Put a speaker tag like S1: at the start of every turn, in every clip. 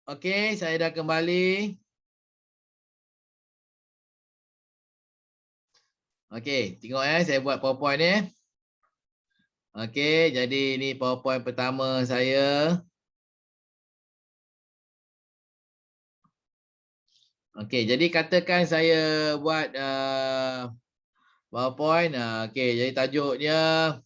S1: Okey, saya dah kembali. Okey, tengok saya buat PowerPoint ni. Okey, jadi ini PowerPoint pertama saya. Okey, jadi katakan saya buat PowerPoint. Okey, jadi tajuknya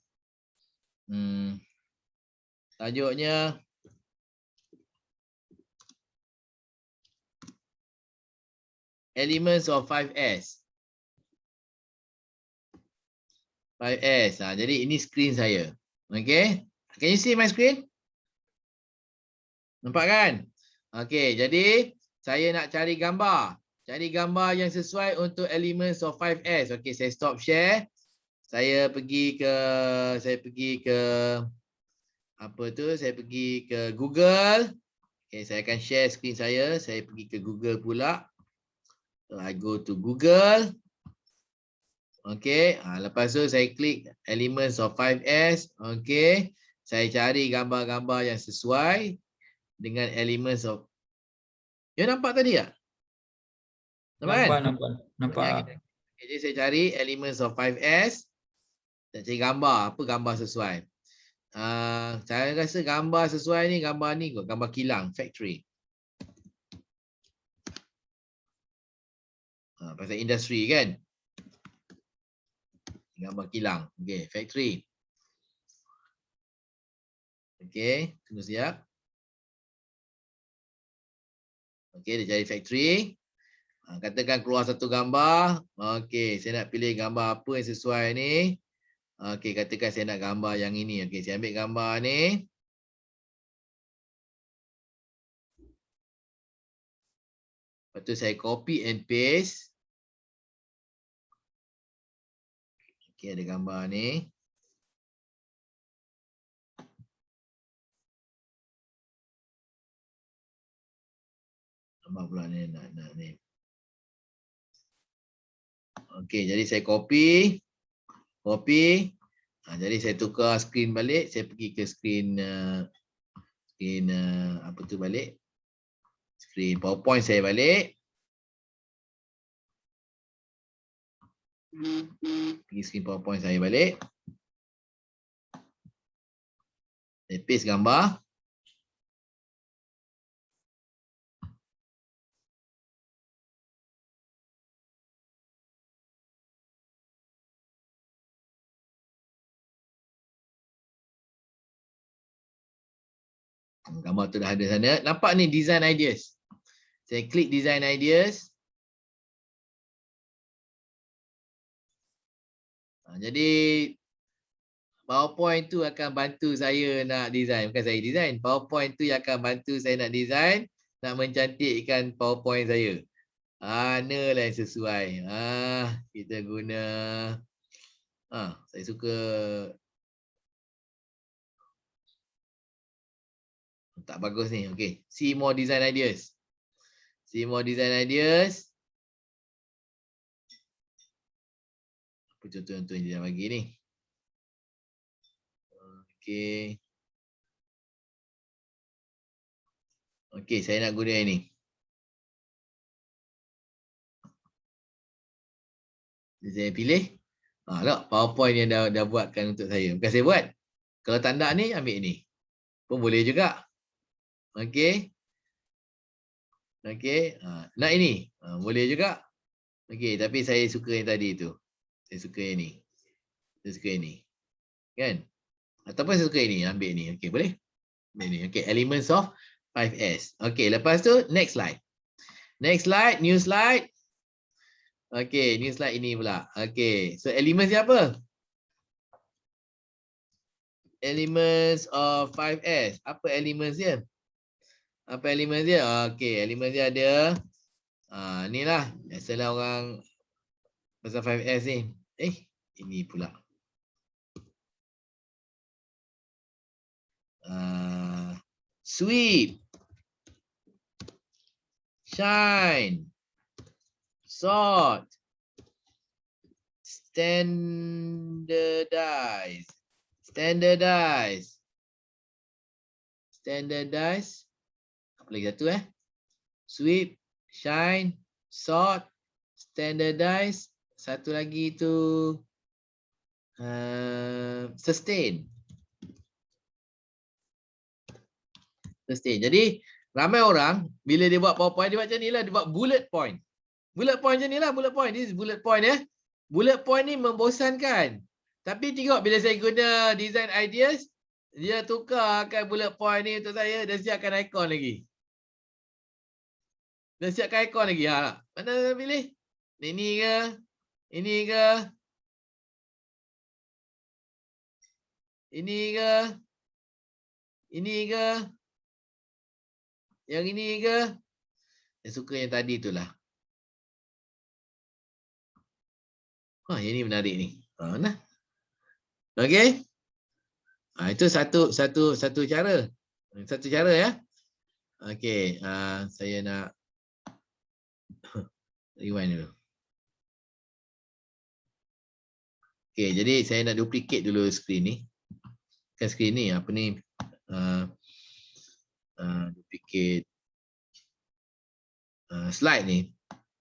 S1: Elements of 5S. 5S. Jadi ini screen saya. Okey. Can you see my screen? Nampak kan? Okey, jadi saya nak cari gambar. Cari gambar yang sesuai untuk Elements of 5S. Okey, saya stop share. Saya pergi ke apa tu? Saya pergi ke Google. Okey, saya akan share screen saya. Saya pergi ke Google pula. So, I go to Google. Okey, lepas tu saya klik Elements of 5S. Okey, saya cari gambar-gambar yang sesuai dengan Elements of. You nampak tadi tak? Nampak kan?
S2: Nampak.
S1: Jadi saya cari Elements of 5S. Saya cari gambar, apa gambar sesuai. Saya rasa gambar sesuai ni, gambar ni kot, gambar kilang, factory. Pasal industri kan. Gambar kilang. Okey, factory. Okey, tunggu siap. Okey, dia cari factory. Katakan keluar satu gambar. Okey, saya nak pilih gambar apa yang sesuai ni. Okey, katakan saya nak gambar yang ini. Okey, saya ambil gambar ni. Lepas tu saya copy and paste. Okey, ada gambar ni. Gambar pula ni nak ni. Okey, jadi saya copy. Jadi saya tukar screen balik. Saya pergi ke screen apa tu balik. Screen PowerPoint saya balik. Pergi screen PowerPoint saya balik. Saya paste gambar. Gambar tu dah ada sana. Nampak ni design ideas. Saya klik design ideas. Jadi PowerPoint tu akan bantu saya nak design. Bukan saya design. PowerPoint tu yang akan bantu saya nak design. Nak mencantikkan PowerPoint saya. Mana lah yang sesuai. Kita guna. Saya suka. Tak bagus ni. Okay. See more design ideas. See more design ideas. Apa contoh-contoh yang dia bagi ni? Okay. Okay, saya nak guna ini. Saya pilih. Tak, PowerPoint yang dah buatkan untuk saya. Bukan saya buat. Kalau tak nak ni, ambil ni. Pun boleh juga. Okay. Okay. Nak ini. Boleh juga. Okay, tapi saya suka yang tadi tu. Saya suka yang ni. Saya suka yang ni. Kan? Ataupun saya suka yang ni. Ambil ni. Okay, boleh? Ambil ni. Okay, Elements of 5S. Okay, lepas tu, next slide. Next slide, new slide. Okay, new slide ini pula. Okay, so elements dia apa? Elements of 5S. Apa elements dia? Apa elements dia? Okay, elements dia ada. Ni lah. Biasalah orang pasal 5S ni. Ini pula. Sweep. Shine. Sort. Standardize. Standardize. Standardize. Apa lagi satu Sweep, shine, sort, standardize. Satu lagi tu sustain. Sustain. Jadi ramai orang bila dia buat PowerPoint dia buat macam ni lah, dia buat bullet point. Bullet point macam ni lah, bullet point. This is bullet point Bullet point ni membosankan. Tapi tengok bila saya guna design ideas, dia tukarkan bullet point ni untuk saya, dia siapkan ikon lagi. Dia siapkan ikon lagi. Mana saya pilih? Ini ke? Ini ke? Ini ke? Ini ke? Yang ini ke? Saya suka yang tadi tu lah. Yang ni menarik ni. Nah. Okey. Itu satu cara. Satu cara ya. Okey, saya nak rewind dulu. Okey, jadi saya nak duplicate dulu skrin ni. Bukan skrin ni, apa ni? Duplicate slide ni.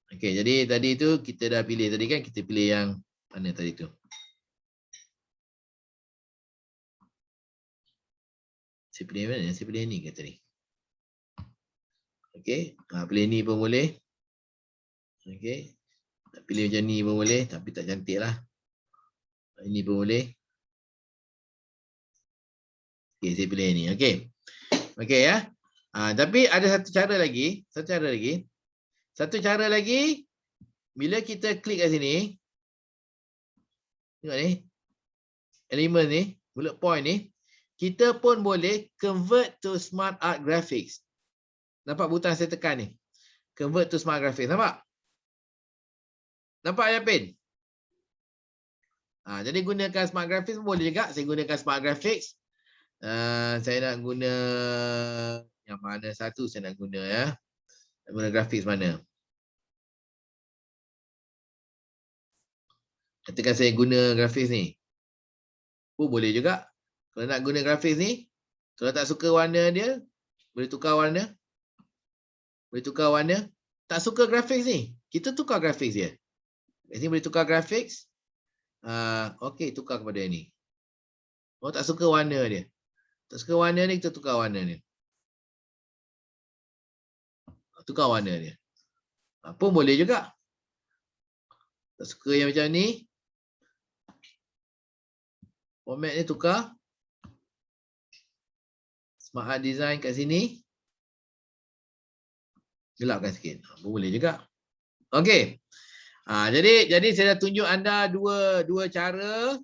S1: Okey, jadi tadi tu kita dah pilih tadi kan, kita pilih yang mana tadi tu? Saya pilih mana? Saya pilih ni ke tadi? Okey, pilih ni pun boleh. Okey. Nak pilih macam ni pun boleh, tapi tak cantik lah. Ini pun boleh. Okey, saya pilih ni. Okey. Okey ya. Tapi ada satu cara lagi. Satu cara lagi. Bila kita klik kat sini. Tengok ni. Element ni. Bullet point ni. Kita pun boleh convert to smart art graphics. Nampak butang saya tekan ni. Convert to smart graphics. Nampak? Nampak Yapin? Jadi gunakan smart graphics pun boleh juga. Saya gunakan smart graphics. Saya nak guna yang mana satu saya nak guna ya. Nak guna graphics mana? Katakan saya guna graphics ni. Boleh juga. Kalau nak guna graphics ni, kalau tak suka warna dia, boleh tukar warna. Boleh tukar warna. Tak suka graphics ni, kita tukar graphics dia. Kat sini boleh tukar graphics. Okey, tukar kepada ni. Oh, tak suka warna dia. Tak suka warna ni, kita tukar warna ni. Tukar warna dia. Pun boleh juga. Tak suka yang macam ni. Format ni tukar. Smart Art Design kat sini. Gelapkan sikit. Boleh juga. Okey. Jadi saya dah tunjuk anda dua cara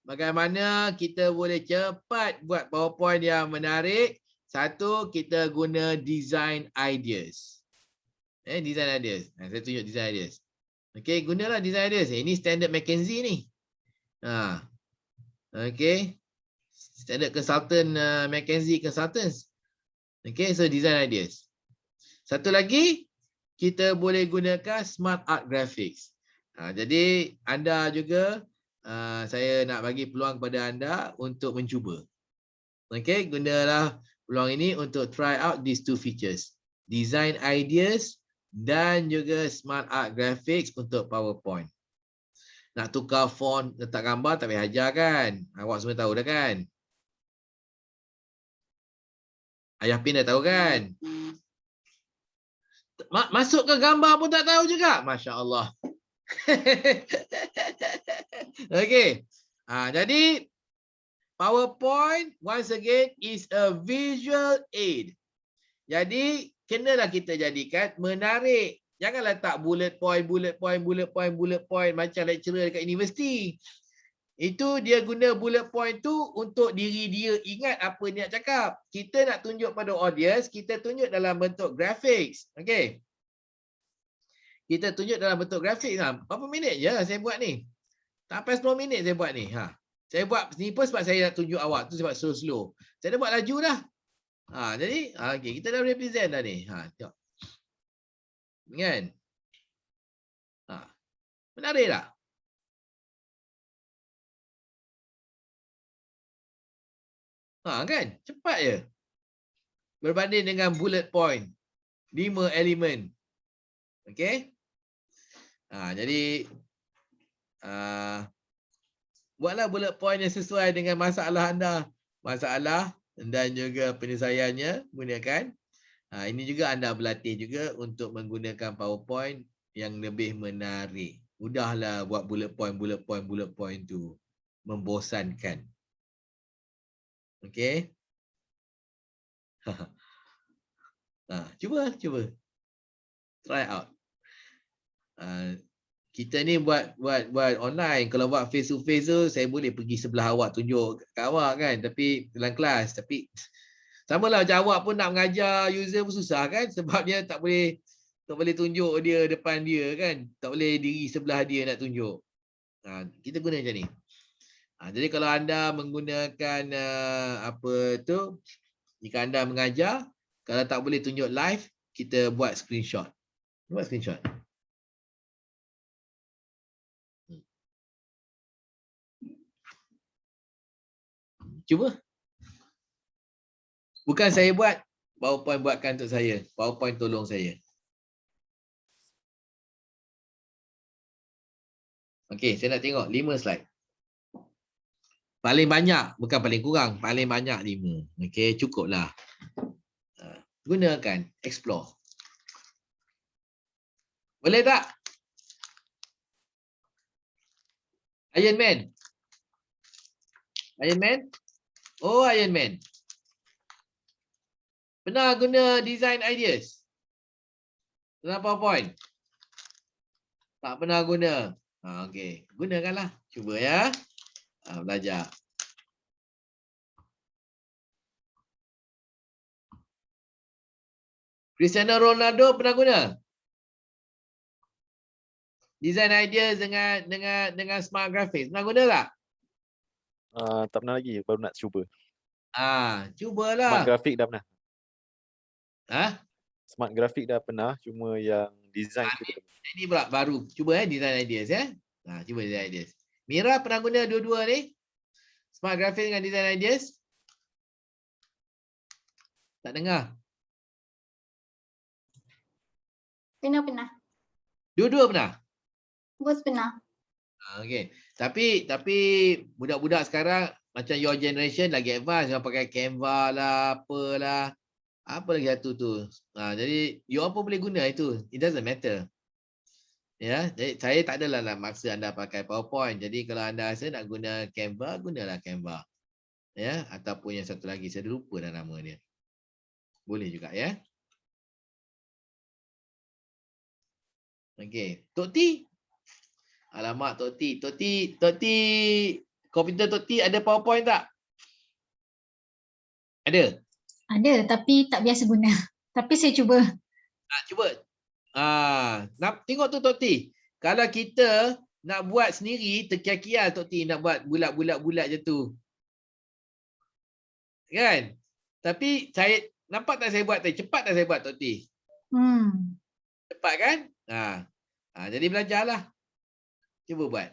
S1: bagaimana kita boleh cepat buat PowerPoint yang menarik. Satu, kita guna design ideas. Design ideas. Saya tunjuk design ideas. Okey, gunalah design ideas. Ini standard McKinsey ni. Okey. Standard consultant McKinsey Consultants. Okey, so design ideas. Satu lagi, kita boleh gunakan smart art graphics. Jadi anda juga, saya nak bagi peluang kepada anda untuk mencuba. Okey, gunalah peluang ini untuk try out these two features. Design ideas dan juga smart art graphics untuk PowerPoint. Nak tukar font, letak gambar tak payah ajar kan? Awak semua tahu dah kan? Ayah Pin dah tahu kan? Masuk ke gambar pun tak tahu juga. Masya Allah. Okey. Jadi PowerPoint once again is a visual aid. Jadi kenalah kita jadikan menarik. Jangan letak bullet point macam lecturer dekat universiti. Itu dia guna bullet point tu untuk diri dia ingat apa dia nak cakap. Kita nak tunjuk pada audience, kita tunjuk dalam bentuk graphics. Okey. Kita tunjuk dalam bentuk grafik. Berapa minit je saya buat ni? Tak sampai 10 minit saya buat ni. Saya buat ni pun sebab saya nak tunjuk awak tu sebab slow-slow. Saya dah buat laju dah. Jadi okay, kita dah boleh present dah ni. Tengok. Kan? Menarik tak? Kan? Cepat je. berbanding dengan bullet point. 5 elemen. Okey? Jadi buatlah bullet point yang sesuai dengan masalah anda. Masalah dan juga penyelesaiannya gunakan. Ini juga anda berlatih juga untuk menggunakan PowerPoint yang lebih menarik. Mudahlah buat bullet point tu. Membosankan. Okey? Cuba. Try out. Kita ni buat online. Kalau buat face to face tu, saya boleh pergi sebelah awak tunjuk kat awak kan. Tapi dalam kelas. Tapi samalah macam awak pun nak mengajar user pun susah kan. Sebab dia tak boleh tunjuk dia depan dia kan. Tak boleh diri sebelah dia nak tunjuk. Kita guna macam ni. Jadi kalau anda menggunakan jika anda mengajar, kalau tak boleh tunjuk live, kita buat screenshot. Cuba. Bukan saya buat, PowerPoint buatkan untuk saya. PowerPoint tolong saya. Okey, saya nak tengok 5 slide. Paling banyak, bukan paling kurang, paling banyak 5. Okey, cukuplah. Gunakan, explore. Boleh tak? Iron Man. Oh, Iron Man. Pernah guna design ideas dalam PowerPoint? Tak pernah guna. Okey, gunakanlah. Cuba ya. Belajar. Cristiano Ronaldo pernah guna? Design ideas dengan smart graphics. Pernah guna tak?
S2: Tak pernah lagi, baru nak cuba.
S1: Cubalah.
S2: Smart graphic dah pernah.
S1: Smart
S2: graphic dah pernah, cuma yang design
S1: ini pula baru. Cuba design ideas ya. Cuba design ideas. Mira pernah guna dua-dua ni? Smart graphic dengan design ideas? Tak dengar.
S3: Pernah.
S1: Dua-dua pernah?
S3: Bos pernah.
S1: Okey. Tapi budak-budak sekarang macam your generation lagi advance, yang pakai Canva lah, apalah. Apa lagi satu tu. Jadi you apa boleh guna itu. It doesn't matter. Ya, jadi saya tak adalah nak maksa anda pakai PowerPoint. Jadi kalau anda rasa nak guna Canva, gunalah Canva. Ya, ataupun yang satu lagi saya lupa dah nama dia. Boleh juga ya. Okey, Tok T. Alamak Tok T. Tok T, komputer Tok T ada PowerPoint tak? Ada.
S3: Ada, tapi tak biasa guna. Tapi saya cuba.
S1: Cuba. Nak tengok tu Tok T. Kalau kita nak buat sendiri, terkial-kial Tok T nak buat bulat-bulat je tu. Kan? Tapi saya nampak tak saya buat tadi? Cepat tak saya buat Tok T? Cepat kan? Jadi belajarlah. Cuba buat.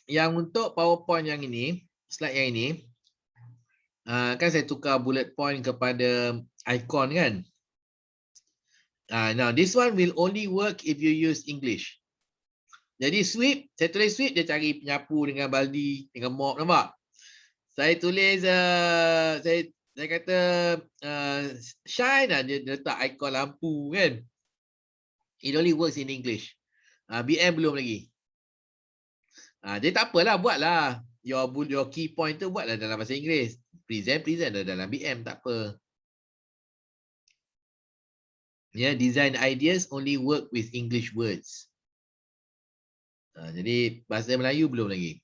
S1: Yang untuk PowerPoint yang ini, slide yang ini, kan saya tukar bullet point kepada icon kan. Now this one will only work if you use English. Jadi sweep, saya tulis sweep, dia cari penyapu dengan baldi, dengan mop, nampak? Saya tulis, saya kata shine, dia letak ikon lampu kan. It only works in English. BM belum lagi. Jadi tak apalah, buatlah. Your key point tu buatlah dalam bahasa Inggeris. Present dalam BM, tak apa. Design ideas only work with English words. Jadi bahasa Melayu belum lagi.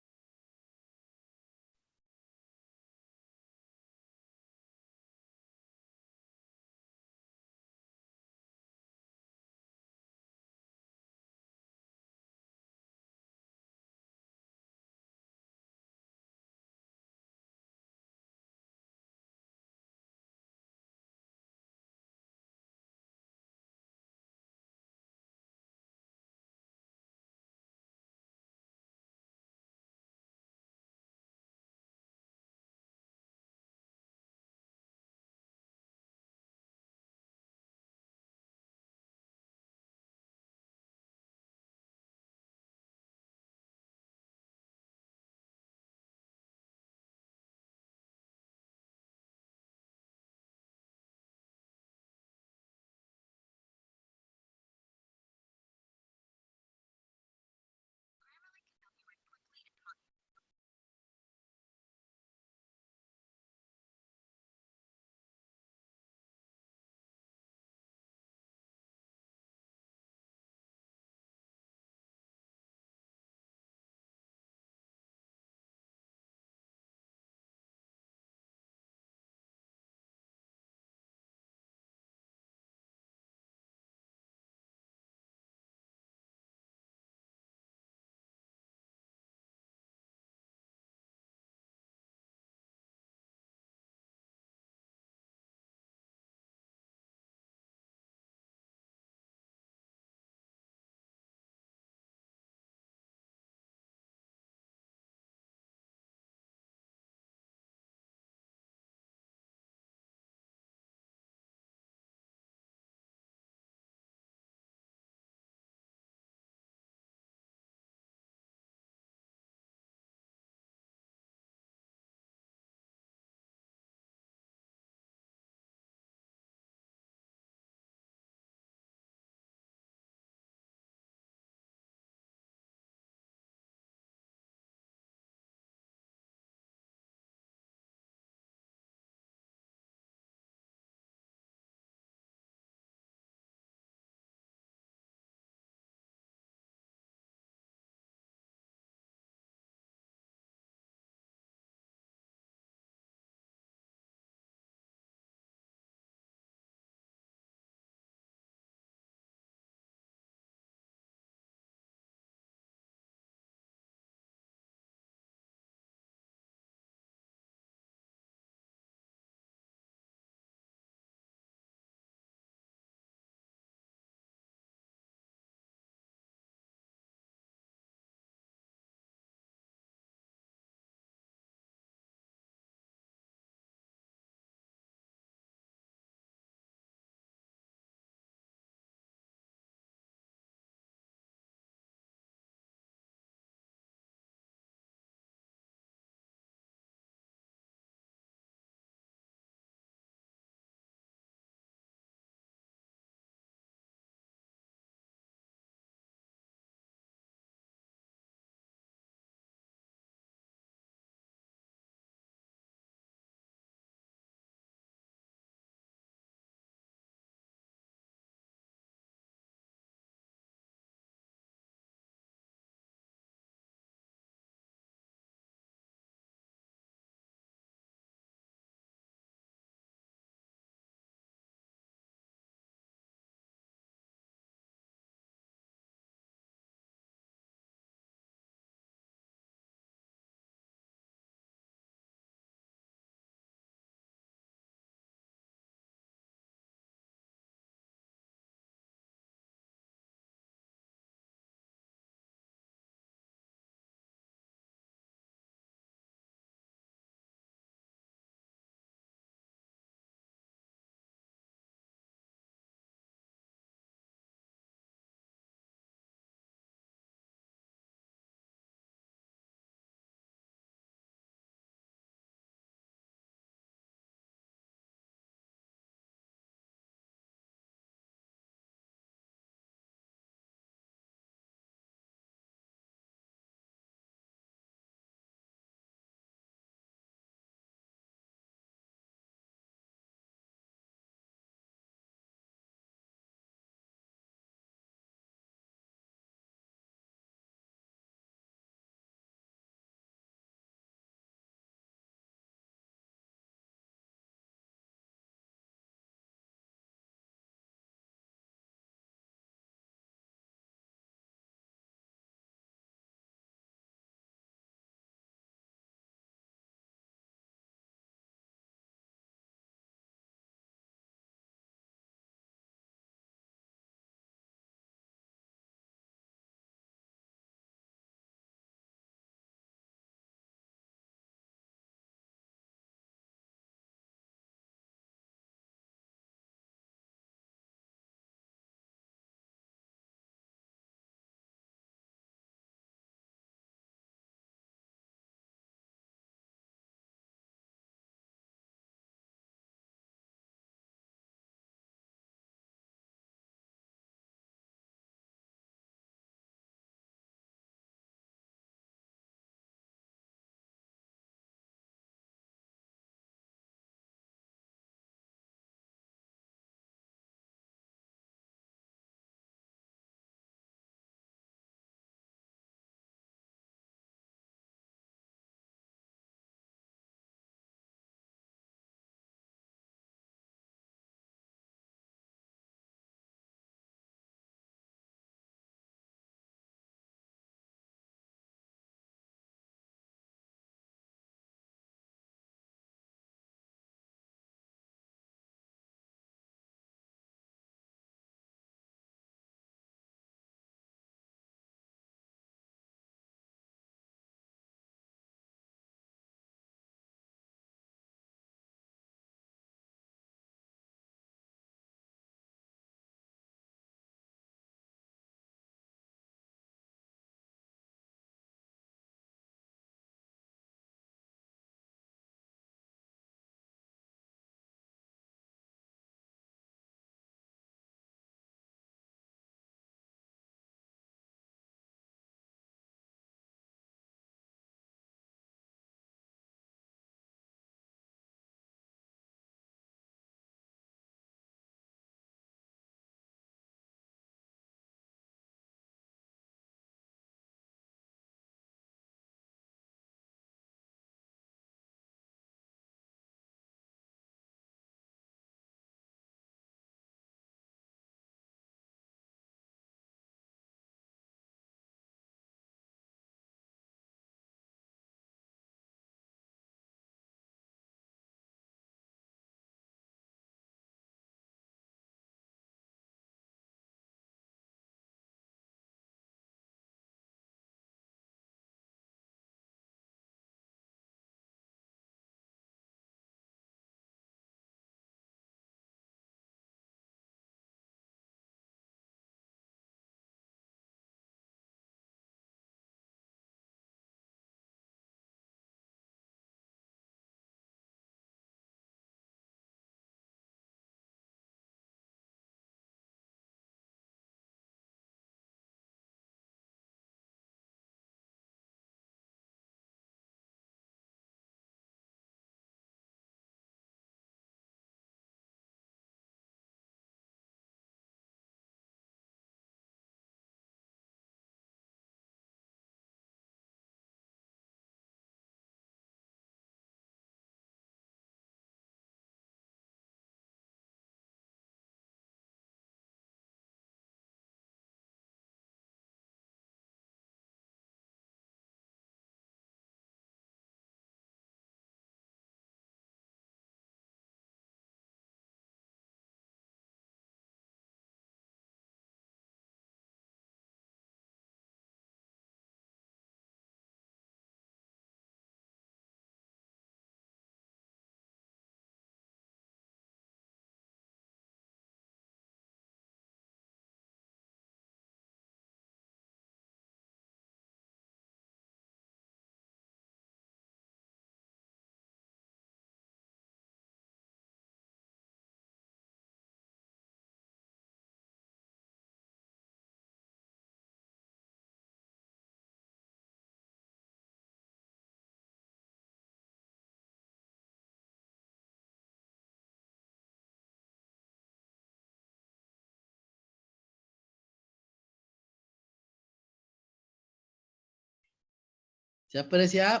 S1: Siapa dah siap?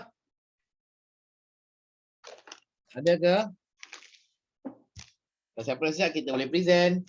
S1: Ada ke? Kalau siapa dah siap, kita boleh present.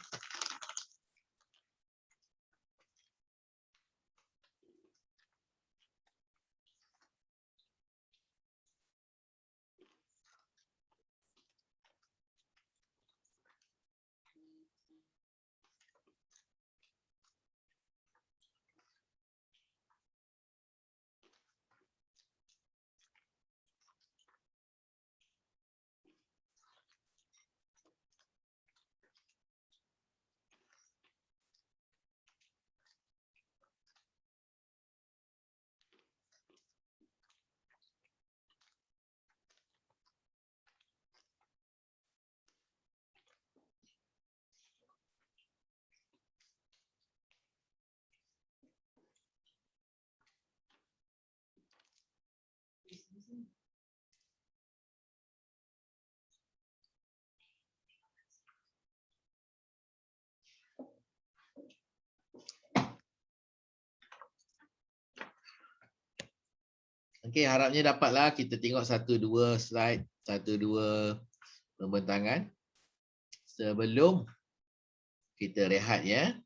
S1: Okey, harapnya dapatlah kita tengok 1-2 slide, 1-2 pembentangan sebelum kita rehat ya.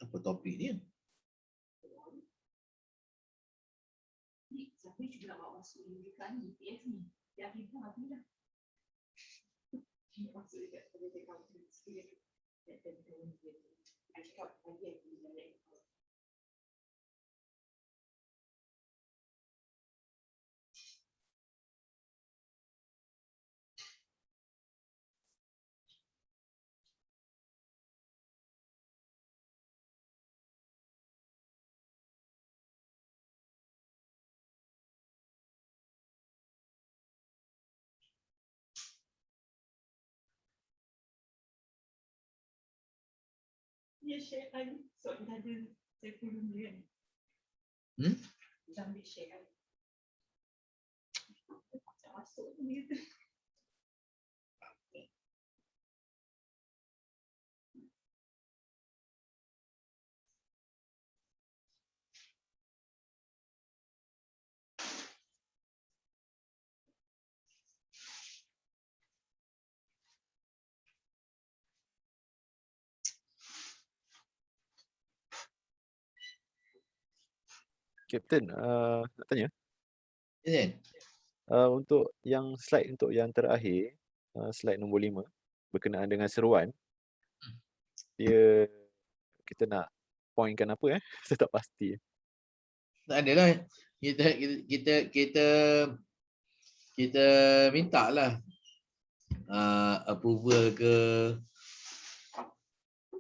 S1: Apa topik dia?
S4: Siapa juga nak bawa masuk UiTM ni, UPS ni. Yang kita mati dah. Masuk dekat project accounting skill. Dan I cakap lagi aku jalan. Ya, share kan. So, dah ada saya turun dia kan. Dah ambil share kan. Tak masuk pun dia tu.
S2: Captain, nak tanya.
S1: Present.
S2: Untuk yang slide untuk yang terakhir, slide nombor 5 berkenaan dengan seruan, dia kita nak pointkan apa Saya tak pasti.
S1: Tak adalah. Kita minta lah approval ke,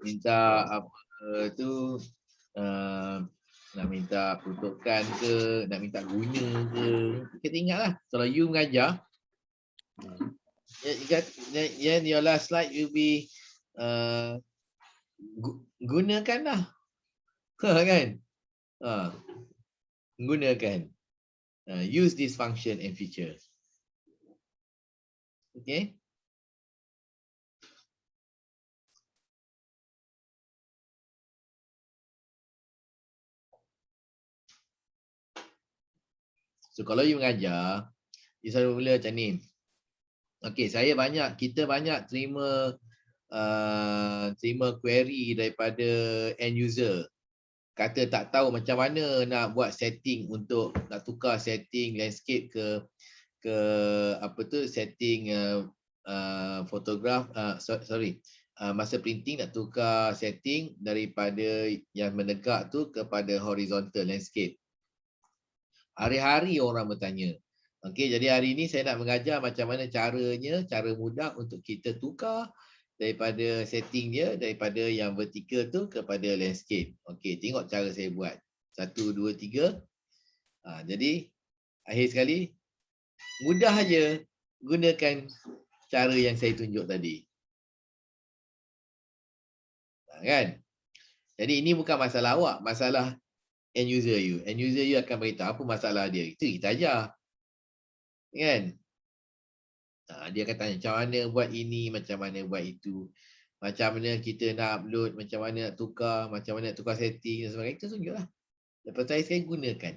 S1: minta apa tu nak minta peruntukan ke, nak minta guna ke. Kita ingatlah, kalau you mengajar, then your last slide will be gunakanlah. Kan? Gunakan. Use this function and feature. Okay? So kalau you mengajar, you selalu mula macam ni. Okay, kita banyak terima query daripada end user. Kata tak tahu macam mana nak buat setting untuk nak tukar setting landscape ke setting photograph masa printing nak tukar setting daripada yang menegak tu kepada horizontal landscape. Hari-hari orang bertanya. Okey, jadi hari ini saya nak mengajar macam mana cara mudah untuk kita tukar daripada setting dia daripada yang vertical tu kepada landscape. Okey, tengok cara saya buat. 1 2 3. Jadi akhir sekali mudah aja gunakan cara yang saya tunjuk tadi. Kan? Jadi ini bukan masalah awak, masalah end user you. End user you akan beritahu apa masalah dia. Itu kita ajar. Kan? Dia akan tanya macam mana buat ini, macam mana buat itu. Macam mana kita nak upload, macam mana nak tukar, macam mana nak tukar setting dan sebagainya. Itu tunjuklah. Lepas tu saya gunakan.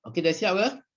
S1: Okey, dah siap ke?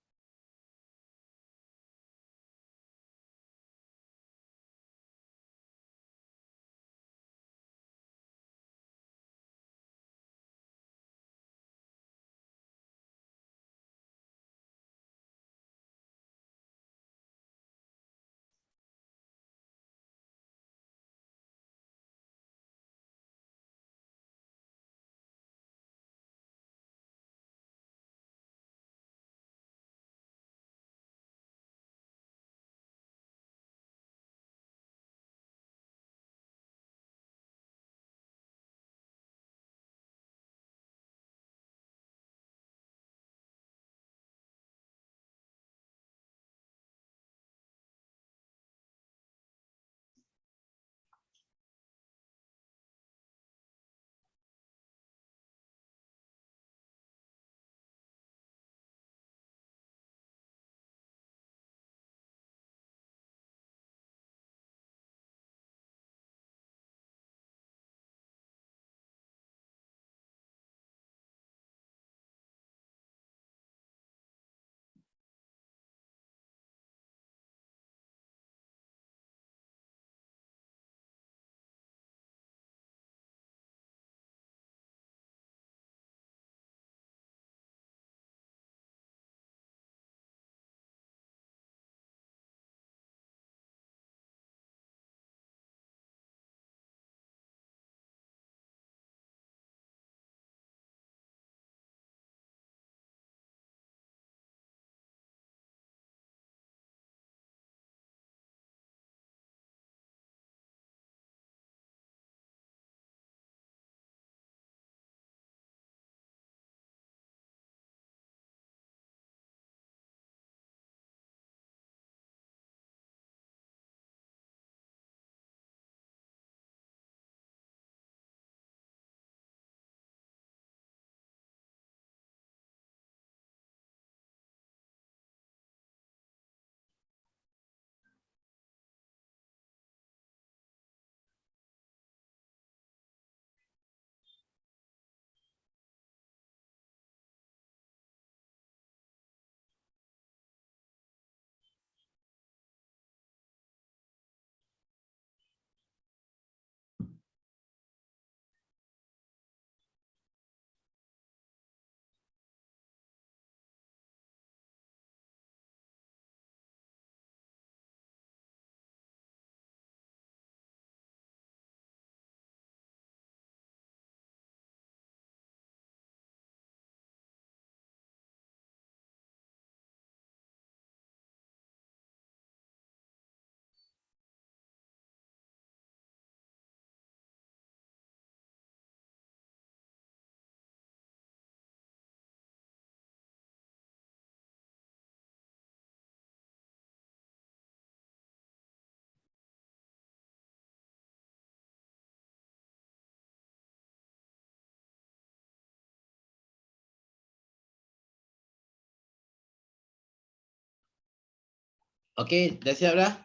S1: Okey, dah siap dah?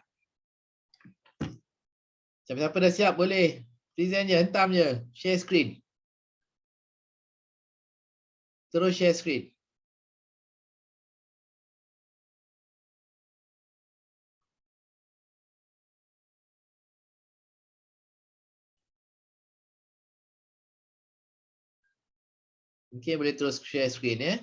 S1: Siapa-siapa dah siap boleh present je, hentam je. Share screen. Terus share screen. Okey, boleh terus share screen ya.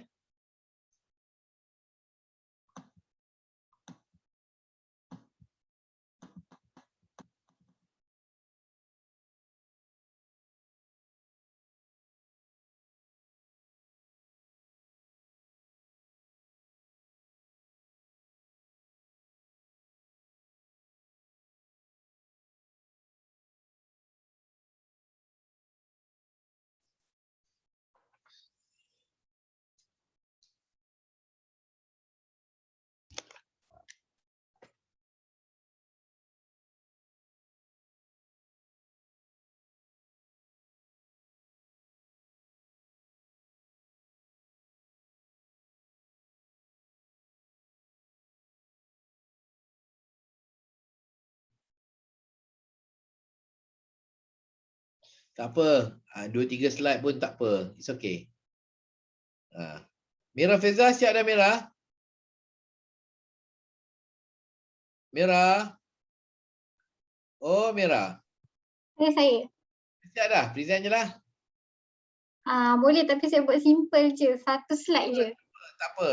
S1: Tak apa. 2-3 slide pun tak apa. It's okay. Mira Feza siap dah Mira? Mira? Oh Mira.
S3: Saya.
S1: Siap dah? Present je lah.
S3: Boleh tapi saya buat simple je. Satu slide je.
S1: Tak apa.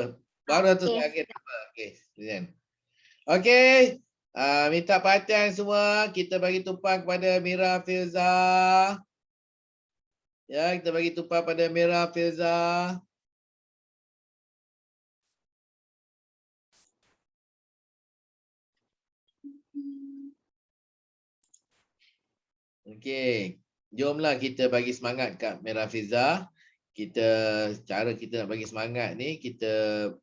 S1: Baru tu
S3: Okey.
S1: okay, tak apa. Okey, present. Okey. Minta perhatian semua. Kita bagi tumpang kepada Mira Filza. Ya, kita bagi tumpang pada Mira Filza. Okey. Jomlah kita bagi semangat kat Mira Filza. Cara kita nak bagi semangat ni, kita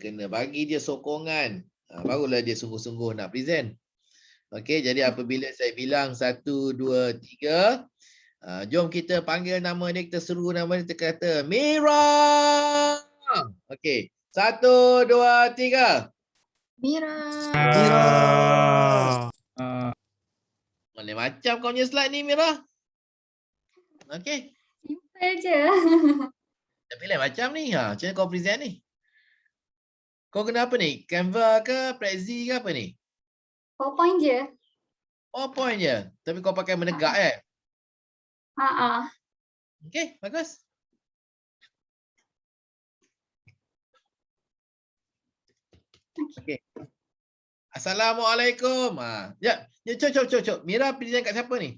S1: kena bagi dia sokongan. Barulah dia sungguh-sungguh nak present. Okey, jadi apabila saya bilang 1, 2, 3, jom kita panggil nama dia, kita seru nama dia, kita kata Mira. Okey, 1, 2, 3.
S3: Mira.
S1: Mana macam kau punya slide ni Mira? Okey,
S3: Simple je.
S1: tapi lain macam ni. Macam mana kau present ni? Kau kena apa ni? Canva ke, Prezi ke apa ni?
S3: PowerPoint je.
S1: PowerPoint je. Tapi kau pakai menegak kan? Okey, bagus. Okey. Assalamualaikum. Ya, cok. Mira present kat siapa ni?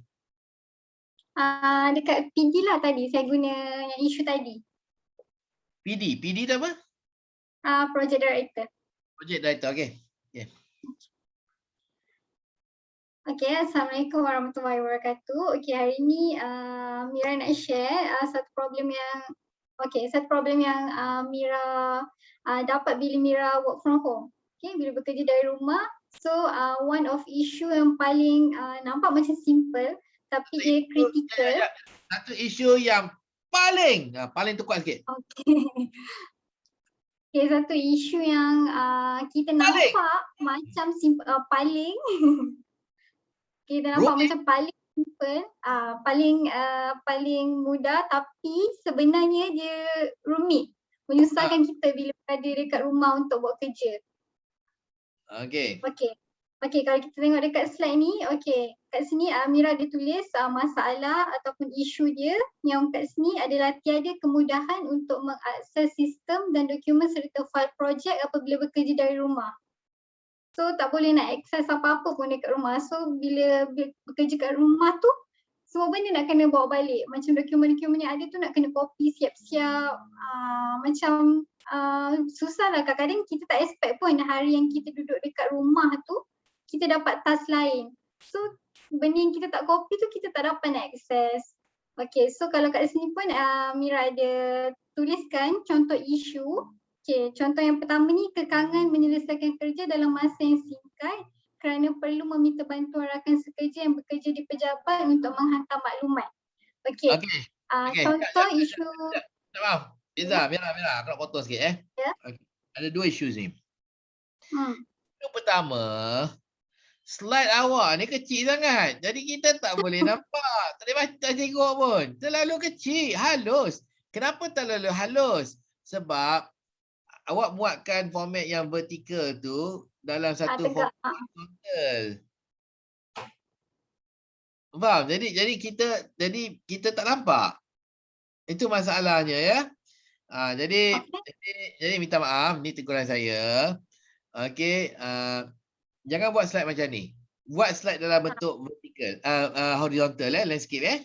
S3: Dekat PD lah tadi. Saya guna yang isu tadi.
S1: PD tu apa?
S3: Project Director.
S1: Project Director, okey.
S3: Okay, Assalamualaikum warahmatullahi wabarakatuh. Okay, hari ni Mira nak share satu problem yang Mira dapat bila Mira work from home. Okay, bila bekerja dari rumah. So, one of issue yang paling nampak macam simple tapi dia critical.
S1: Satu isu yang paling tu kuat sikit.
S3: Okay. Okay, satu isu yang kita nampak macam simple, paling kita nampak macam paling simple, paling mudah tapi sebenarnya dia rumit, menyusahkan kita bila berada dekat rumah untuk buat kerja.
S1: Okey.
S3: Okay, kalau kita tengok dekat slide ni, okay, kat sini Mira dia tulis masalah ataupun isu dia yang kat sini adalah tiada kemudahan untuk mengakses sistem dan dokumen serta fail projek apabila bekerja dari rumah. So tak boleh nak akses apa-apa pun dekat rumah. So bila bekerja kat rumah tu, semua benda nak kena bawa balik. Macam dokumen-dokumen yang ada tu nak kena copy siap-siap. Macam susah lah, kadang-kadang kita tak expect pun hari yang kita duduk dekat rumah tu, kita dapat task lain. So benda yang kita tak copy tu kita tak dapat nak akses. Okay, so kalau kat sini pun Mira ada tuliskan contoh isu. Okay, contoh yang pertama ni, kekangan menyelesaikan kerja dalam masa yang singkat kerana perlu meminta bantuan rakan sekerja yang bekerja di pejabat untuk menghantar maklumat. Okay. Contoh isu.
S1: Maaf, Mira, aku nak potong sikit
S3: Ya.
S1: Okay. Ada dua isu ni. Yang pertama, slide awak ni kecil sangat. Jadi kita tak boleh nampak. Tak boleh baca tengok pun. Terlalu kecil, halus. Kenapa terlalu halus? Sebab awak buatkan format yang vertikal tu dalam satu
S3: tegak.
S1: format horizontal. Faham? Jadi kita tak nampak. Itu masalahnya ya. Jadi minta maaf, ni teguran saya. Okey, jangan buat slide macam ni. Buat slide dalam bentuk vertikal, horizontal landscape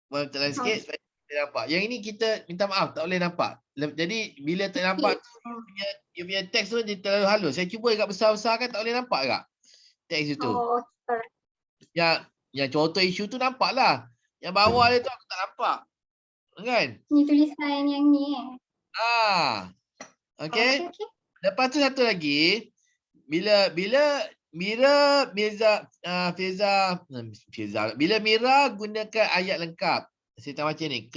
S1: bentuk landscape supaya kita nampak. Yang ini kita minta maaf tak boleh nampak. Jadi bila tak nampak tu dia punya teks tu dia terlalu halus. Saya cuba agak besar-besar kan tak boleh nampak agak teks itu.
S3: Oh, alright.
S1: Yang contoh isu tu nampaklah. Yang bawah dia tu aku tak nampak. Kan?
S3: Ni tulisan yang ni
S1: Okey.
S3: Okay.
S1: Lepas tu satu lagi, bila Mira Fiza bila Mira gunakan ayat lengkap. Saya tak baca ni.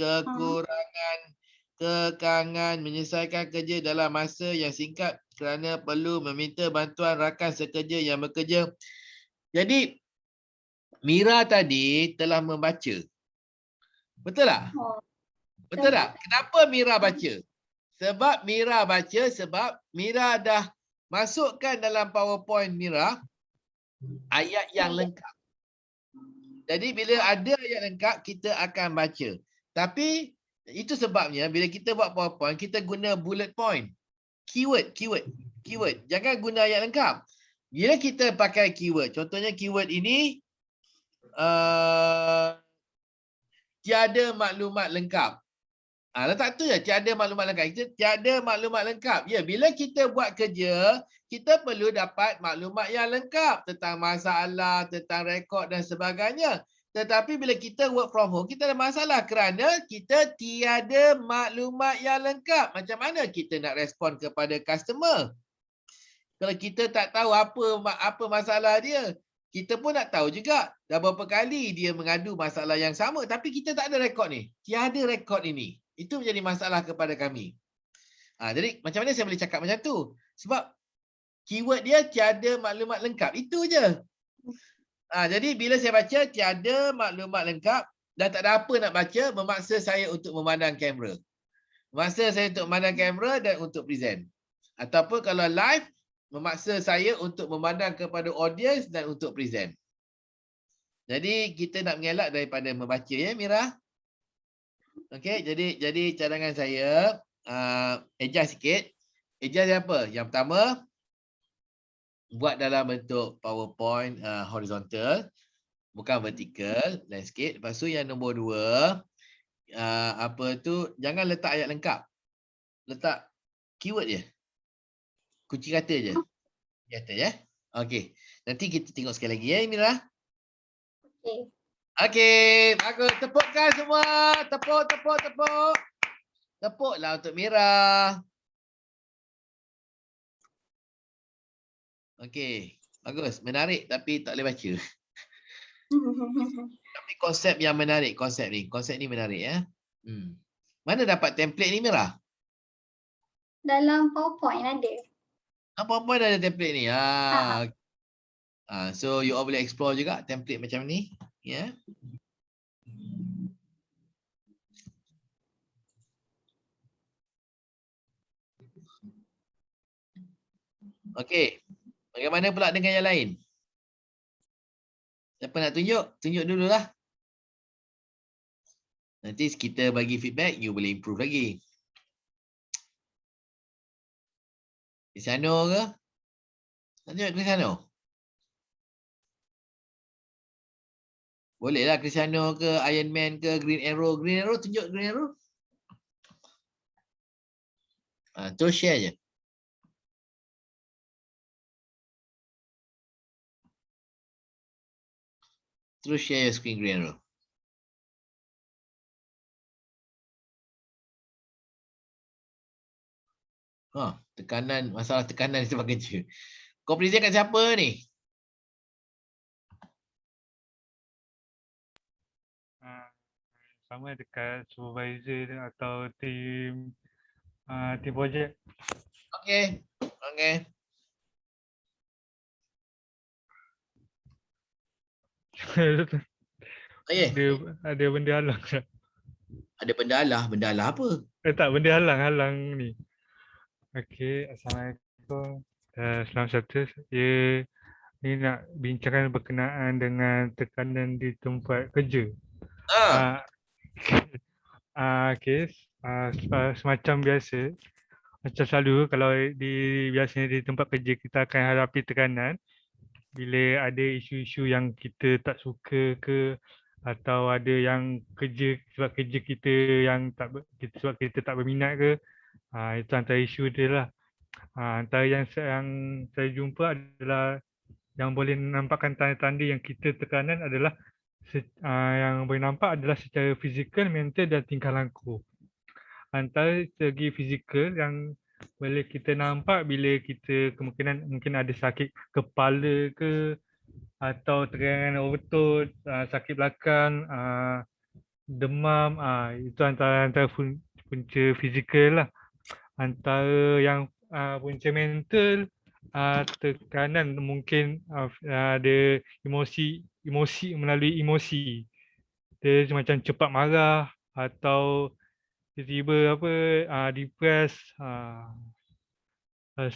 S1: Kekangan menyelesaikan kerja dalam masa yang singkat kerana perlu meminta bantuan rakan sekerja yang bekerja. Jadi Mira tadi telah membaca. Betul tak? Betul tak? Kenapa Mira baca? Sebab Mira dah masukkan dalam PowerPoint Mira ayat yang lengkap. Jadi bila ada ayat lengkap, kita akan baca. Tapi itu sebabnya bila kita buat PowerPoint, kita guna bullet point. Keyword. Jangan guna ayat lengkap. Bila kita pakai keyword, contohnya keyword ini tiada maklumat lengkap. Letak tu je, tiada maklumat lengkap. Kita tiada maklumat lengkap. Ya, bila kita buat kerja, kita perlu dapat maklumat yang lengkap tentang masalah, tentang rekod dan sebagainya. Tetapi bila kita work from home, kita ada masalah kerana kita tiada maklumat yang lengkap. Macam mana kita nak respon kepada customer? Kalau kita tak tahu apa masalah dia, kita pun nak tahu juga dah berapa kali dia mengadu masalah yang sama tapi kita tak ada rekod ni. Tiada rekod ini. Itu menjadi masalah kepada kami. Jadi macam mana saya boleh cakap macam tu? Sebab keyword dia tiada maklumat lengkap. Itu je. Jadi bila saya baca tiada maklumat lengkap, dah tak ada apa nak baca, memaksa saya untuk memandang kamera. Memaksa saya untuk memandang kamera dan untuk present. Ataupun kalau live, memaksa saya untuk memandang kepada audience dan untuk present. Jadi kita nak mengelak daripada membaca ya Mira. Okey, jadi cadangan saya adjust sikit. Adjust apa? Yang pertama buat dalam bentuk PowerPoint horizontal, bukan vertikal, landscape. Lepas tu yang nombor 2 jangan letak ayat lengkap. Letak keyword je. Kunci kata je. Kata ya. Okey. Nanti kita tengok sekali lagi ya Mira.
S3: Okay.
S1: Okey, bagus. Tepukkan semua. Tepuk. Tepuklah untuk Mira. Okey, bagus. Menarik tapi tak boleh baca. Tapi konsep yang menarik, konsep ni menarik ya. Mana dapat template ni Mira?
S3: Dalam PowerPoint ada.
S1: PowerPoint ada template ni. So you all boleh explore juga template macam ni, ya. Okey. Bagaimana pula dengan yang lain? Siapa nak tunjuk? Tunjuk dululah. Nanti kita bagi feedback, you boleh improve lagi. Cristiano ke? Nak tunjuk Cristiano? Boleh lah Cristiano ke, Iron Man ke, Green Arrow. Green Arrow, tunjuk Green Arrow. Terus share je. Terus share your screen Green Arrow. Masalah tekanan di tempat kerja. Kau present kat siapa ni?
S5: Sama dekat supervisor atau tim projek.
S1: Okey. Okey.
S5: ada benda halang tak?
S1: Ada benda alah apa?
S5: Tak, benda halang ni. Okey, Assalamualaikum. Selamat Sabtu. Saya ni nak bincangkan berkenaan dengan tekanan di tempat kerja.
S1: Ah,
S5: Okey, semacam biasa. Macam selalu kalau biasanya di tempat kerja kita akan hadapi tekanan bila ada isu-isu yang kita tak suka ke, atau ada yang sebab kerja kita yang sebab kita tak berminat ke. Itu antara isu dia lah. Antara yang saya jumpa adalah yang boleh nampakkan tanda-tanda yang kita tekanan adalah yang boleh nampak adalah secara fizikal, mental dan tingkah laku. Antara segi fizikal yang boleh kita nampak bila kita kemungkinan mungkin ada sakit kepala ke, atau tegangan otot, sakit belakang, demam, itu antara punca fizikal lah. Antara yang punca mental, tekanan mungkin ada emosi melalui emosi. Dia macam cepat marah atau tiba-tiba depress.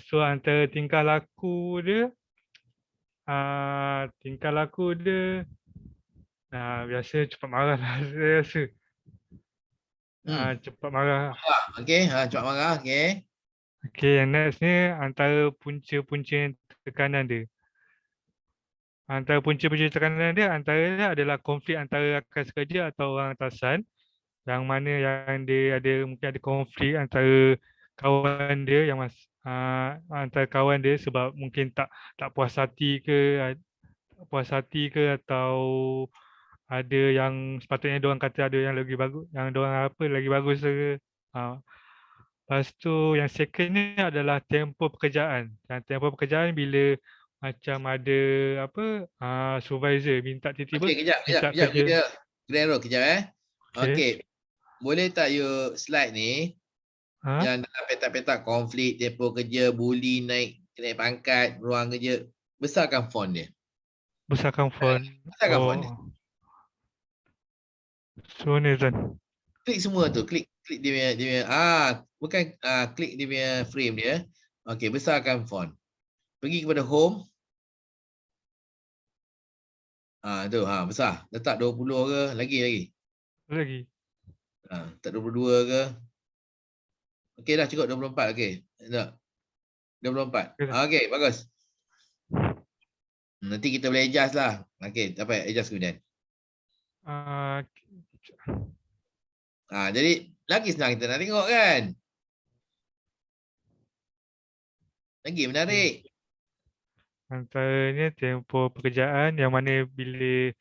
S5: So antara tingkah laku dia biasa cepat marah lah saya rasa. Cepat marah.
S1: okey. Cepat marah. Okey.
S5: Okay, yang next ni antara punca-punca tekanan dia. Antara punca-punca tekanan dia antaranya adalah konflik antara rakan sekerja atau orang atasan, yang mana yang dia mungkin ada konflik antara kawan dia antara kawan dia sebab mungkin tak puas hati ke atau ada yang sepatutnya diorang kata ada yang lagi bagus, yang diorang lagi bagus ke. Lepas tu yang second ni adalah tempoh pekerjaan. Dan tempoh pekerjaan bila macam ada supervisor minta tiba-tiba
S1: Okey, kejap.
S5: kerja.
S1: Kejap.
S5: Okey.
S1: Okey. Boleh tak you slide ni
S5: Ha?
S1: yang dalam petak-petak konflik, tempoh kerja, bully, naik pangkat, ruang kerja. Besarkan font dia.
S5: Besarkan font.
S1: Besarkan font dia.
S5: So ni Zan.
S1: Klik semua tu. Klik dia punya bukan klik dia punya frame dia. Okey, besarkan font. Pergi kepada home. Tu besar. Letak 20 ke? Lagi. Tak 22 ke? Okey dah cukup 24. Okey. Tak. 24. Okey, bagus. Nanti kita boleh adjust lah. Okey, apa adjust kemudian. Jadi lagi senang kita nak tengok kan. Lagi menarik.
S5: Antaranya tempoh pekerjaan yang mana bila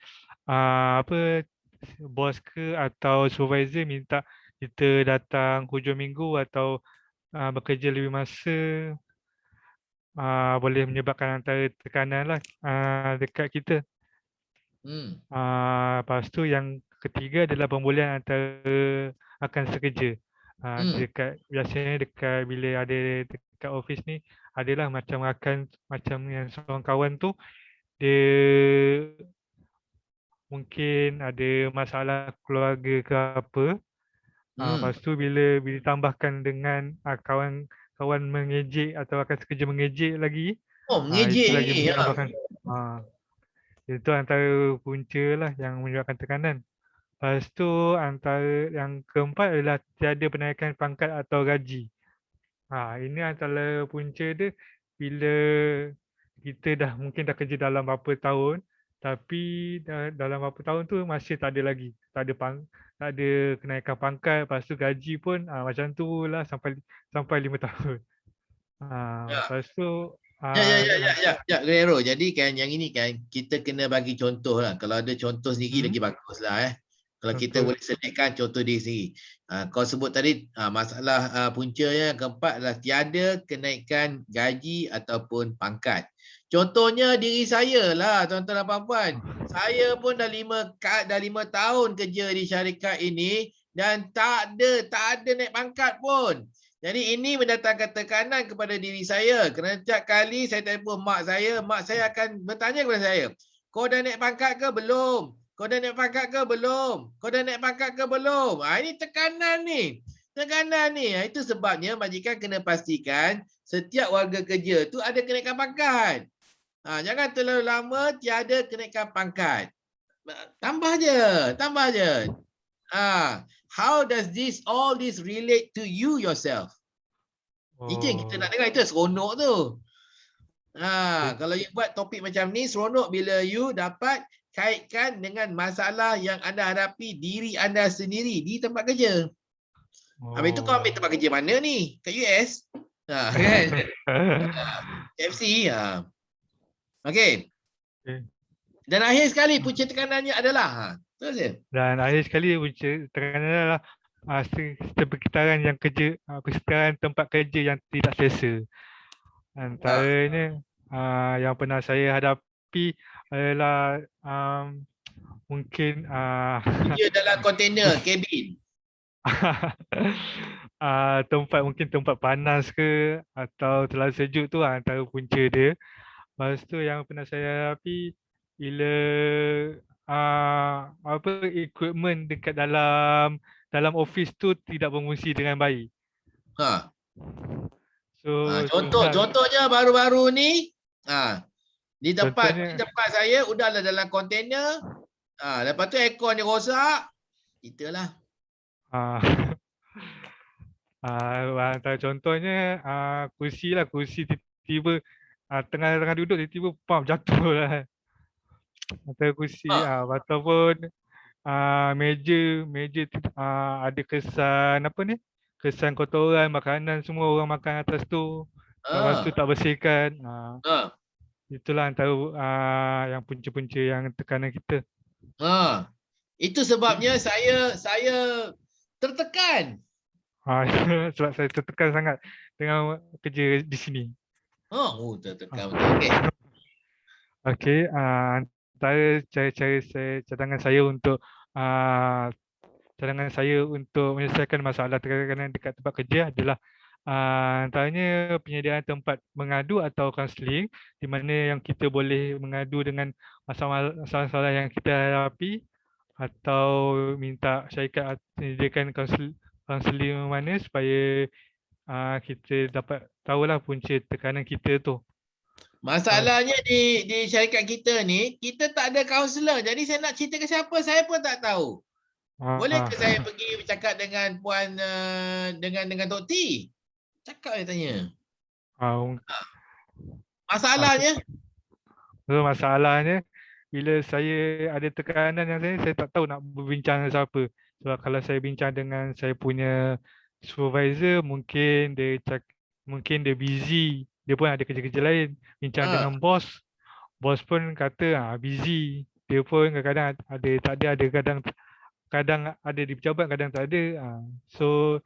S5: bos ke atau supervisor minta kita datang hujung minggu atau bekerja lebih masa, boleh menyebabkan antara tekanan lah dekat kita. Lepas tu yang ketiga adalah pembulian antara rakan sekerja. Biasanya dekat bila ada dekat office ni adalah macam rakan, macam yang seorang kawan tu dia mungkin ada masalah keluarga ke apa. Lepas tu bila ditambahkan dengan kawan mengejek atau rakan sekerja mengejek lagi,
S1: mengejek
S5: itu lagi
S1: ni.
S5: menambahkan. Itu antara punca lah yang menyebabkan tekanan. Lepas tu antara yang keempat adalah tiada penaikan pangkat atau gaji. Ini antara punca dia bila kita mungkin dah kerja dalam berapa tahun, tapi dalam berapa tahun tu masih tak ada lagi. Tak ada kenaikan pangkat, lepas tu gaji pun macam tu lah sampai 5 tahun. Lepas tu
S1: Guerrero. Jadi kan yang ini kan kita kena bagi contoh lah. Kalau ada contoh sendiri lagi bagus lah Kalau kita boleh selitkan contoh diri sendiri. Kau sebut tadi masalah puncanya keempat adalah tiada kenaikan gaji ataupun pangkat. Contohnya diri saya lah tuan-tuan dan puan-puan. Saya pun dah 5 tahun kerja di syarikat ini dan tak ada naik pangkat pun. Jadi ini mendatangkan tekanan kepada diri saya. Kerana setiap kali saya telefon mak saya akan bertanya kepada saya, Kau dah naik pangkat ke belum? Kau dah naik pangkat ke belum? Kau dah naik pangkat ke belum? Ini tekanan ni. Tekanan ni. Itu sebabnya majikan kena pastikan setiap warga kerja tu ada kenaikan pangkat. Jangan terlalu lama tiada kenaikan pangkat. Tambah je. How does all this relate to you yourself? Itu yang kita nak dengar, itu seronok tu. Kalau you buat topik macam ni, seronok bila you dapat kaitkan dengan masalah yang anda hadapi diri anda sendiri di tempat kerja. Habis itu kau ambil tempat kerja mana ni? Kat US? Kan? FC. Okey. Dan akhir sekali punca tekanannya adalah terus je.
S5: Dan akhir sekali punca tekanannya adalah persekitaran yang kerja, persekitaran tempat kerja yang tidak selesa. Antaranya yang pernah saya hadapi adalah mungkin
S1: dia dalam kontainer kabin.
S5: tempat panas ke atau terlalu sejuk tu antara punca dia. Lepas tu yang pernah saya hadapi bila equipment dekat dalam office tu tidak berfungsi dengan baik. So
S1: contohnya baru-baru ni di tempat saya udahlah dalam kontainer. Lepas tu aircon dia rosak. Itulah.
S5: Antara contohnya kursi tiba-tiba tengah duduk tiba-tiba pam jatuh lah. Antara kursi ataupun meja ada kesan kotoran makanan, semua orang makan atas tu. Lepas tu tak bersihkan. Itulah antara yang punca-punca yang tekanan kita.
S1: Itu sebabnya saya tertekan.
S5: Sebab saya tertekan sangat dengan kerja di sini.
S1: Tertekan betul.
S5: Okey, antara cadangan saya untuk menyelesaikan masalah tekanan dekat tempat kerja adalah antaranya penyediaan tempat mengadu atau kaunseling di mana yang kita boleh mengadu dengan masalah-masalah yang kita hadapi atau minta syarikat menyediakan kaunseling mana supaya kita dapat tahulah punca tekanan kita tu.
S1: Masalahnya di syarikat kita ni, kita tak ada kaunselor. Jadi saya nak cerita ke siapa, saya pun tak tahu. Boleh ke saya pergi bercakap dengan puan dengan Tok T? Cakap dia tanya.
S5: Masalahnya bila saya ada tekanan yang saya tak tahu nak berbincang dengan siapa. Sebab kalau saya bincang dengan saya punya supervisor, mungkin dia busy. Dia pun ada kerja-kerja lain. Bincang dengan bos pun kata busy. Dia pun kadang-kadang kadang ada di pejabat, kadang tak ada. So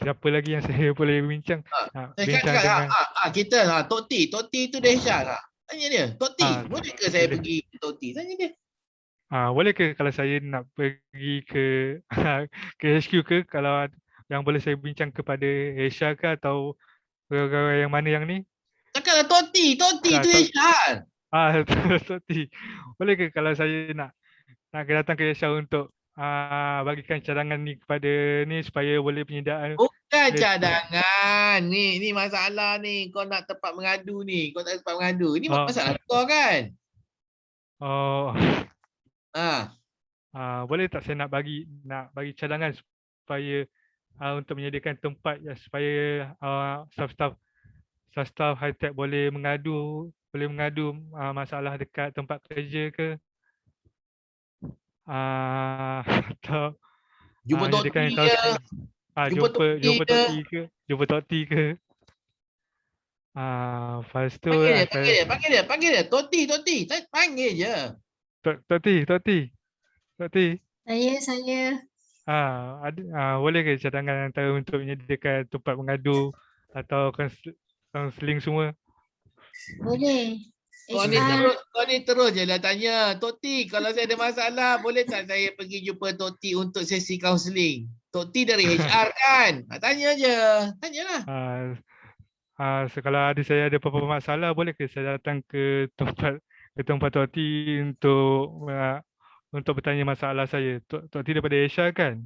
S5: siapa lagi yang saya boleh bincang?
S1: Bincang dengan kita Tok T tu dahsyat lah. Tanya dia, Tok T, boleh ke saya pergi ke Tok T? Tanya dia.
S5: Boleh ke kalau saya nak pergi ke HQ ke, kalau yang boleh saya bincang kepada HR ke atau pegawai yang mana yang ni?
S1: Cakaplah Tok T tu dahsyat.
S5: Tok T. Boleh ke kalau saya nak datang ke HR untuk bagikan cadangan ni kepada ni supaya boleh penyediaan.
S1: Bukan cadangan. Ni masalah ni. Kau nak tempat mengadu ni. Kau tak ada tempat mengadu. Ini masalah kau kan?
S5: Boleh tak saya nak bagi cadangan supaya untuk menyediakan tempat supaya staff high tech boleh mengadu masalah dekat tempat kerja ke? Atau
S1: jumpa Tok T ke?
S5: Jumpa Tok T ke? Lepas tu
S1: panggil dia. Tok T. Panggil je.
S5: Tok T.
S3: Saya.
S5: Boleh ke cadangan antara untuk menyediakan tempat mengadu atau kaunseling semua?
S3: Boleh.
S1: Kau ni terus je lah tanya. Tok T, kalau saya ada masalah, boleh tak saya pergi jumpa Tok T untuk sesi kaunseling? Tok T dari HR kan? Tanya je. Tanyalah.
S5: So kalau saya ada apa-apa masalah, boleh ke saya datang ke tempat ke tempat Tok T untuk bertanya masalah saya. Tok T daripada Asia kan?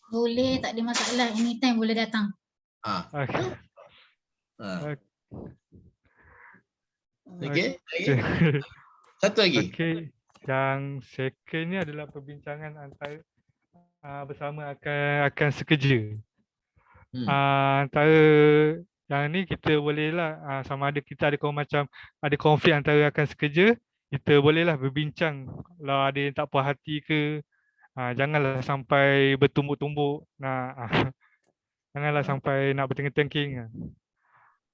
S6: Boleh, tak ada masalah. Anytime boleh datang.
S1: Ha.
S5: Okay.
S1: Ha.
S5: Okay.
S1: Okey. Lagi? Satu lagi.
S5: Okey. Yang second ni adalah perbincangan antara bersama akan sekerja. Antara yang ni kita bolehlah sama ada kita ada konflik antara rakan sekerja, kita bolehlah berbincang. Kalau ada yang tak puas hati ke, janganlah sampai bertumbuk-tumbuk, janganlah sampai nak bertengking-tengking.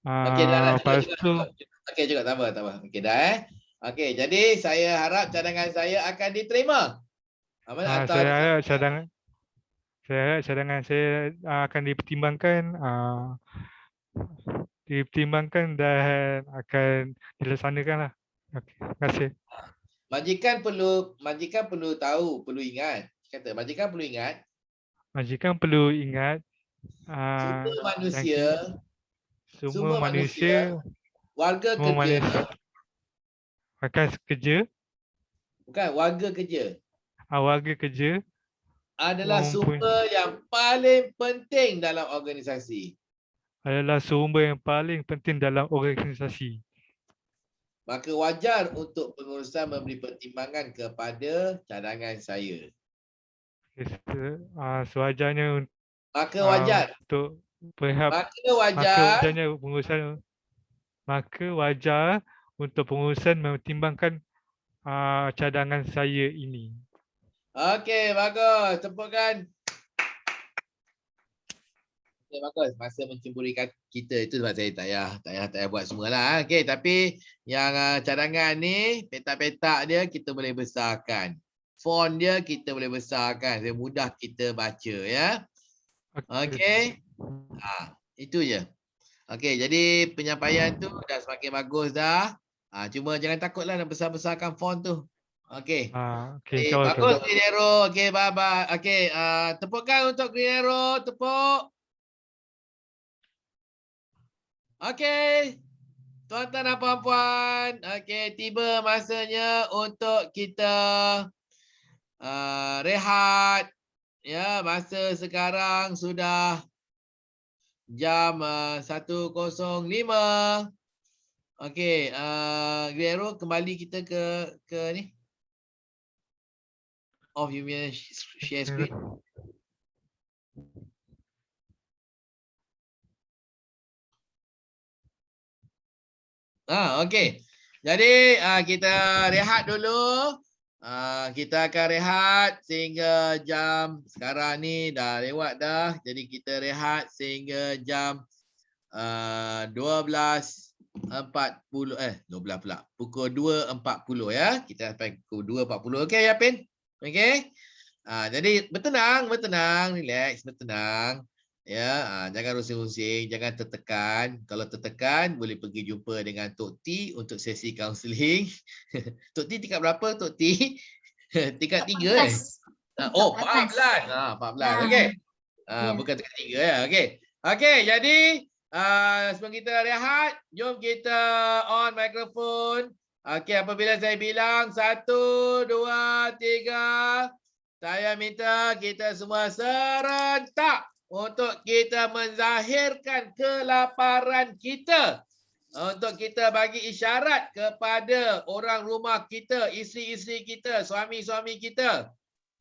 S1: Okey dah.
S5: Lepas tu
S1: Okey juga tak apa. Okey dah Okey, jadi saya harap cadangan saya akan diterima.
S5: saya harap cadangan saya akan dipertimbangkan dan akan dilaksanakan lah. Okey, terima kasih.
S1: Majikan perlu tahu, perlu ingat. Kata majikan perlu ingat.
S5: Majikan perlu ingat
S1: Semua manusia, warga kerja,
S5: rakan sekerja,
S1: bukan warga kerja,
S5: warga kerja
S1: adalah sumber yang paling penting dalam organisasi. Maka wajar untuk pengurusan memberi pertimbangan kepada cadangan saya.
S5: Sewajarnya
S1: Maka wajar.
S5: untuk pihak maka wajar untuk pengurusan mempertimbangkan cadangan saya ini.
S1: Okey, bagus. Tepukan. Okey, bagus. Masa mencemburi kita itu sebab saya tak payah buat semualah. Okey, tapi yang cadangan ni, petak-petak dia kita boleh besarkan. Font dia kita boleh besarkan. Dia mudah kita baca ya. Okey. Itu je. Okey, jadi penyampaian tu dah semakin bagus dah. Cuma jangan takutlah nak besar-besarkan font tu. Okey.
S5: Okey,
S1: bagus Green Arrow. Okey, bye-bye. Okey, tepukkan untuk Green Arrow. Tepuk. Okey. Tuan-tuan dan puan-puan, okey, tiba masanya untuk kita rehat. Ya, masa sekarang sudah jam 1.05. Okey, Green Arrow kembali kita ke ni. Off you punya share screen. Okey. Jadi kita rehat dulu. Kita akan rehat sehingga jam sekarang ni dah lewat dah. Jadi kita rehat sehingga jam 12.40 12 pula. Pukul 2.40 ya. Kita sampai pukul 2.40. Okey Yapin? Okey. Jadi bertenang, relax, bertenang. Ya, jangan rusing-rusing, jangan tertekan. Kalau tertekan boleh pergi jumpa dengan Tok T untuk sesi kaunseling. Tok T tingkat berapa Tok T? Tingkat 3 Oh, 14. 14. Okey. Bukan tingkat 3 ya. Okey. Okey, jadi sebelum kita rehat, jom kita on mikrofon. Okey, apabila saya bilang 1, 2, 3, saya minta kita semua serentak untuk kita menzahirkan kelaparan kita. Untuk kita bagi isyarat kepada orang rumah kita, isteri-isteri kita, suami-suami kita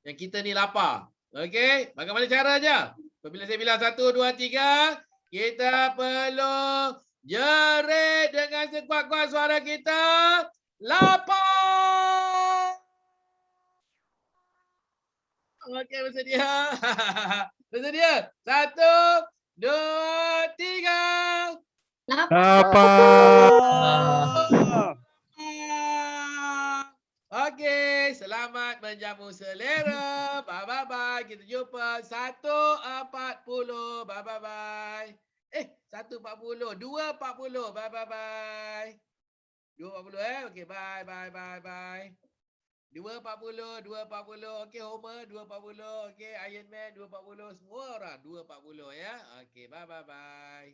S1: yang kita ni lapar. Okey, bagaimana caranya? Apabila saya bilang 1, 2, 3, kita perlu jerit dengan sekuat-kuat suara kita. Lapar! Okey, bersedia. Bersedia? 1, 2, 3.
S5: Lapar!
S1: Okey, selamat menjamu selera. Bye-bye. Kita jumpa 1.40. Bye-bye. 1.40. 2.40. Bye-bye. 2.40 Okey, bye. 2.40. Okey, Homer 2.40. Okey, Iron Man 2.40. Semua orang 2.40 ya. Okey, bye.